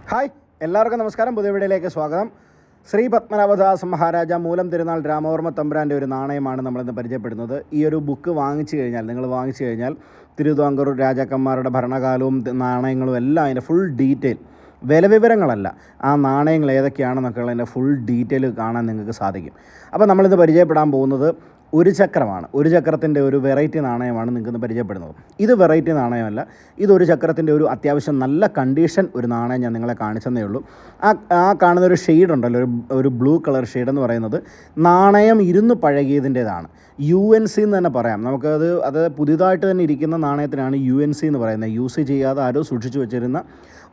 Hi, എല്ലാവർക്കും നമസ്കാരം. പുതിയ വീഡിയോയിലേക്ക് സ്വാഗതം. ശ്രീ പത്മനാഭദാസ മഹാരാജ മൂലം തിരുനാൾ രാമവർമ്മ തമ്പുരാൻ്റെ ഒരു നാണയമാണ് നമ്മളിന്ന് പരിചയപ്പെടുന്നത്. ഈ ഒരു ബുക്ക് നിങ്ങൾ വാങ്ങിച്ചു കഴിഞ്ഞാൽ തിരുവിതാംകൂർ രാജാക്കന്മാരുടെ ഭരണകാലവും നാണയങ്ങളും എല്ലാം അതിൻ്റെ ഫുൾ ഡീറ്റെയിൽ, വിലവിവരങ്ങളല്ല, ആ നാണയങ്ങൾ ഏതൊക്കെയാണെന്നൊക്കെ ഉള്ളതിൻ്റെ ഫുൾ ഡീറ്റെയിൽ കാണാൻ നിങ്ങൾക്ക് സാധിക്കും. അപ്പോൾ നമ്മളിന്ന് പരിചയപ്പെടാൻ പോകുന്നത് ഒരു ചക്രമാണ്. ഒരു ചക്രത്തിൻ്റെ ഒരു വെറൈറ്റി നാണയമാണ് നിങ്ങൾക്കിന്ന് പരിചയപ്പെടുന്നത്. ഇത് വെറൈറ്റി നാണയമല്ല, ഇതൊരു ചക്രത്തിൻ്റെ ഒരു അത്യാവശ്യം നല്ല കണ്ടീഷൻ ഒരു നാണയം ഞാൻ നിങ്ങളെ കാണിച്ചെന്നേ ഉള്ളൂ. ആ കാണുന്ന ഒരു ഷെയ്ഡ് ഉണ്ടല്ലോ, ഒരു ബ്ലൂ കളർ ഷെയ്ഡ് എന്ന് പറയുന്നത് നാണയം ഇരുന്ന് പഴകിയതിൻ്റേതാണ്. UNC എന്ന് തന്നെ പറയാം. അത് പുതിയതായിട്ട് തന്നെ ഇരിക്കുന്ന നാണയത്തിനാണ് UNC എന്ന് പറയുന്നത്. യൂസ് ചെയ്യാതെ ആരോ സൂക്ഷിച്ചു വെച്ചിരുന്ന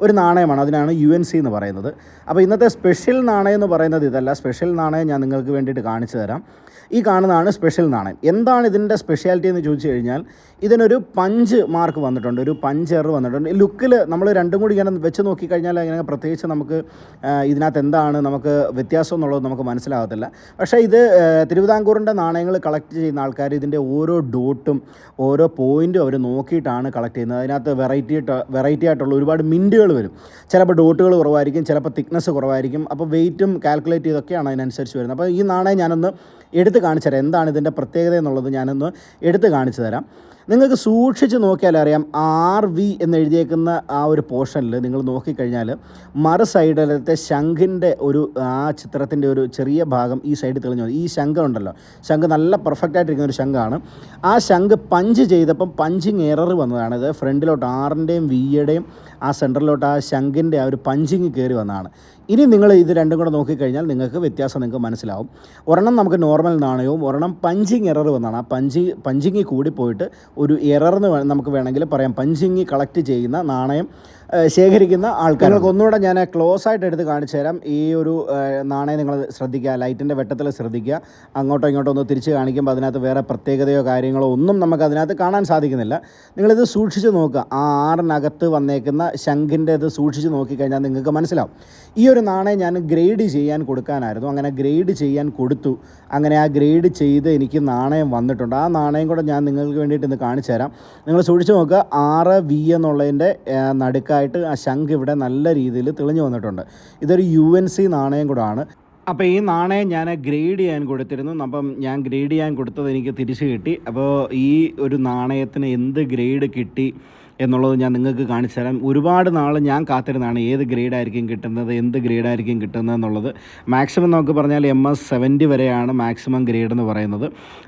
ഒരു നാണയമാണ്, അതിനാണ് UNC എന്ന് പറയുന്നത്. അപ്പോൾ ഇന്നത്തെ സ്പെഷ്യൽ നാണയം എന്ന് പറയുന്നത് ഇതല്ല. സ്പെഷ്യൽ നാണയം ഞാൻ നിങ്ങൾക്ക് വേണ്ടിയിട്ട് കാണിച്ചു തരാം. ഈ കാണുന്നതാണ് സ്പെഷ്യൽ നാണയം. എന്താണ് ഇതിൻ്റെ സ്പെഷ്യാലിറ്റി എന്ന് ചോദിച്ചു കഴിഞ്ഞാൽ, ഇതിനൊരു പഞ്ച് മാർക്ക് വന്നിട്ടുണ്ട്, ഒരു പഞ്ച് എറർ വന്നിട്ടുണ്ട്. ലുക്കിൽ നമ്മൾ രണ്ടും കൂടി ഇങ്ങനെ വെച്ച് നോക്കിക്കഴിഞ്ഞാൽ ഇങ്ങനെ പ്രത്യേകിച്ച് നമുക്ക് ഇതിനകത്ത് എന്താണ് നമുക്ക് വ്യത്യാസം എന്നുള്ളത് നമുക്ക് മനസ്സിലാകത്തില്ല. പക്ഷേ ഇത് തിരുവിതാംകൂറിൻ്റെ നാണയങ്ങൾ കളക്ട് ചെയ്യുന്ന ആൾക്കാർ ഇതിൻ്റെ ഓരോ ഡോട്ടും ഓരോ പോയിൻറ്റും അവർ നോക്കിയിട്ടാണ് കളക്ട് ചെയ്യുന്നത്. അതിനകത്ത് വെറൈറ്റി ആയിട്ടുള്ള ഒരുപാട് മിൻറ്റുകൾ വരും. ചിലപ്പോൾ ഡോട്ടുകൾ കുറവായിരിക്കും, ചിലപ്പോൾ തിക്നെസ് കുറവായിരിക്കും. അപ്പോൾ വെയിറ്റും കാൽക്കുലേറ്റ് ചെയ്തൊക്കെയാണ് അതിനനുസരിച്ച് വരുന്നത്. അപ്പോൾ ഈ നാണയം ഞാനൊന്ന് എടുത്ത് കാണിച്ചു തരാം. എന്താണ് ഇതിൻ്റെ പ്രത്യേകത എന്നുള്ളത് ഞാനൊന്ന് എടുത്ത് കാണിച്ചു തരാം. നിങ്ങൾക്ക് സൂക്ഷിച്ച് നോക്കിയാൽ അറിയാം, RV എന്ന് എഴുതിയേക്കുന്ന ആ ഒരു പോർഷനിൽ നിങ്ങൾ നോക്കിക്കഴിഞ്ഞാൽ മറു സൈഡിലത്തെ ശംഖിൻ്റെ ആ ചിത്രത്തിൻ്റെ ഒരു ചെറിയ ഭാഗം ഈ സൈഡിൽ തെളിഞ്ഞു. ഈ ശംഖ് ഉണ്ടല്ലോ, ശംഖ് നല്ല പെർഫെക്റ്റ് ആയിട്ടിരിക്കുന്ന ഒരു ശംഖാണ്. ആ ശംഖ് പഞ്ച് ചെയ്തപ്പം പഞ്ചിങ് എറർ വന്നതാണ്. ഇത് ഫ്രണ്ടിലോട്ട് Rൻ്റെയും Vയുടെയും ആ സെൻറ്ററിലോട്ട് ആ ശംഖിൻ്റെ ആ ഒരു പഞ്ചിങ് കയറി വന്നതാണ്. ഇനി നിങ്ങൾ ഇത് രണ്ടും കൂടെ നോക്കിക്കഴിഞ്ഞാൽ നിങ്ങൾക്ക് വ്യത്യാസം നിങ്ങൾക്ക് മനസ്സിലാവും. ഒരെണ്ണം നമുക്ക് നോർമൽ നാണയവും ഒരെണ്ണം പഞ്ചിങ് എറർ വന്നതാണ്. ആ പഞ്ചിങ് കൂടി പോയിട്ട് ഒരു എറർന്ന് നമുക്ക് വേണമെങ്കിൽ പറയാം. പഞ്ചിങ് കളക്ട് ചെയ്യുന്ന നാണയം ശേഖരിക്കുന്ന ആൾക്കാർക്ക് ഒന്നുകൂടെ ഞാൻ ക്ലോസ് ആയിട്ട് എടുത്ത് കാണിച്ചു തരാം. ഈ ഒരു നാണയം നിങ്ങൾ ശ്രദ്ധിക്കുക, ലൈറ്റിൻ്റെ വെട്ടത്തിൽ ശ്രദ്ധിക്കുക. അങ്ങോട്ടോ ഇങ്ങോട്ടോ ഒന്ന് തിരിച്ച് കാണിക്കുമ്പോൾ അതിനകത്ത് വേറെ പ്രത്യേകതയോ കാര്യങ്ങളോ ഒന്നും നമുക്ക് അതിനകത്ത് കാണാൻ സാധിക്കുന്നില്ല. നിങ്ങളിത് സൂക്ഷിച്ച് നോക്കുക. ആ ആറിനകത്ത് വന്നേക്കുന്ന ശംഖിൻ്റെ ഇത് സൂക്ഷിച്ച് നോക്കിക്കഴിഞ്ഞാൽ നിങ്ങൾക്ക് മനസ്സിലാവും. ഈ ഒരു നാണയം ഞാൻ ഗ്രേഡ് ചെയ്യാൻ കൊടുക്കാനായിരുന്നു. അങ്ങനെ ഗ്രേഡ് ചെയ്യാൻ കൊടുത്തു. അങ്ങനെ ആ ഗ്രേഡ് ചെയ്ത് എനിക്ക് നാണയം വന്നിട്ടുണ്ട്. ആ നാണയം കൂടെ ഞാൻ നിങ്ങൾക്ക് വേണ്ടിയിട്ട് ഇന്ന് കാണിച്ചു തരാം. നിങ്ങൾ സൂക്ഷിച്ച് നോക്കുക. 6V എന്നുള്ളതിൻ്റെ നടുക്കായിട്ട് ആ ശംഖ് ഇവിടെ നല്ല രീതിയിൽ തെളിഞ്ഞു വന്നിട്ടുണ്ട്. ഇതൊരു UNC നാണയം കൂടാണ്. അപ്പോൾ ഈ നാണയം ഞാൻ ഗ്രേഡ് ചെയ്യാൻ കൊടുത്തിരുന്നു. അപ്പം ഞാൻ ഗ്രേഡ് ചെയ്യാൻ കൊടുത്തത് എനിക്ക് തിരിച്ച് കിട്ടി. അപ്പോൾ ഈ ഒരു നാണയത്തിന് എന്ത് ഗ്രേഡ് കിട്ടി എന്നുള്ളത് ഞാൻ നിങ്ങൾക്ക് കാണിച്ചു തരാം. ഒരുപാട് നാൾ ഞാൻ കാത്തിരുന്നതാണ് ഏത് ഗ്രേഡായിരിക്കും കിട്ടുന്നത്, എന്ത് ഗ്രേഡായിരിക്കും കിട്ടുന്നത് എന്നുള്ളത്. മാക്സിമം നമുക്ക് പറഞ്ഞാൽ MS70 വരെയാണ് മാക്സിമം ഗ്രേഡ് എന്ന് പറയുന്നത്.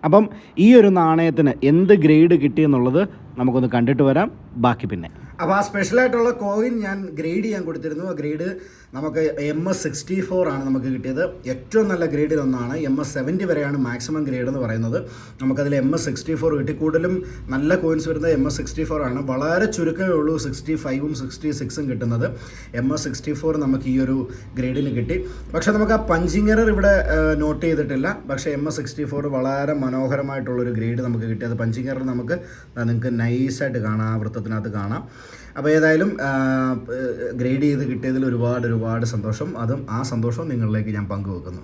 അപ്പം ഈ ഒരു നാണയത്തിന് എന്ത് ഗ്രേഡ് കിട്ടിയെന്നുള്ളത് നമുക്കൊന്ന് കണ്ടിട്ട് വരാം, ബാക്കി പിന്നെ. അപ്പോൾ ആ സ്പെഷ്യലായിട്ടുള്ള കോയിൻ ഞാൻ ഗ്രേഡ് ചെയ്യാൻ കൊടുത്തിരുന്നു. ആ ഗ്രേഡ് നമുക്ക് MS64 ആണ് നമുക്ക് കിട്ടിയത്. ഏറ്റവും നല്ല ഗ്രേഡിലൊന്നാണ്. MS70 വരെയാണ് മാക്സിമം ഗ്രേഡ് എന്ന് പറയുന്നത്. നമുക്കതിൽ MS64 കിട്ടി. കൂടുതലും നല്ല കോയിൻസ് വരുന്നത് MS64 ആണ്. വളരെ ചുരുക്കമേ ഉള്ളൂ 65ഉം 66ഉം കിട്ടുന്നത്. MS64 നമുക്ക് ഈ ഒരു ഗ്രേഡിന് കിട്ടി. പക്ഷേ നമുക്ക് ആ പഞ്ചിങ് എറർ ഇവിടെ നോട്ട് ചെയ്തിട്ടില്ല. പക്ഷേ MS64 വളരെ മനോഹരമായിട്ടുള്ളൊരു ഗ്രേഡ് നമുക്ക് കിട്ടി. അത് പഞ്ചിങ് എറർ നിങ്ങൾക്ക് നൈസായിട്ട് കാണാം, ആ വൃത്തത്തിനകത്ത് കാണാം. അപ്പോൾ ഏതായാലും ഗ്രേഡ് ചെയ്ത് കിട്ടിയതിൽ ഒരുപാട് സന്തോഷം. ആ സന്തോഷം നിങ്ങളിലേക്ക് ഞാൻ പങ്കുവെക്കുന്നു.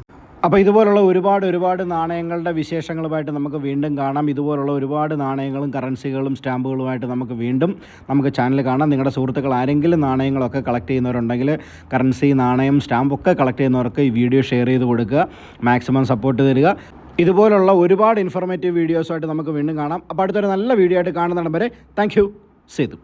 അപ്പോൾ ഇതുപോലുള്ള ഒരുപാട് നാണയങ്ങളുടെ വിശേഷങ്ങളുമായിട്ട് നമുക്ക് വീണ്ടും കാണാം. ഇതുപോലുള്ള ഒരുപാട് നാണയങ്ങളും കറൻസികളും സ്റ്റാമ്പുകളുമായിട്ട് നമുക്ക് ചാനൽ കാണാം. നിങ്ങളുടെ സുഹൃത്തുക്കൾ ആരെങ്കിലും നാണയങ്ങളൊക്കെ കളക്ട് ചെയ്യുന്നവരുണ്ടെങ്കിൽ, കറൻസി, നാണയം, സ്റ്റാമ്പൊക്കെ കളക്ട് ചെയ്യുന്നവർക്ക് ഈ വീഡിയോ ഷെയർ ചെയ്ത് കൊടുക്കുക. മാക്സിമം സപ്പോർട്ട് തരിക. ഇതുപോലുള്ള ഒരുപാട് ഇൻഫോർമേറ്റീവ് വീഡിയോസുമായിട്ട് നമുക്ക് വീണ്ടും കാണാം. അപ്പോൾ അടുത്തൊരു നല്ല വീഡിയോ ആയിട്ട് കാണുന്നിടം വരെ താങ്ക് യു. സേതു.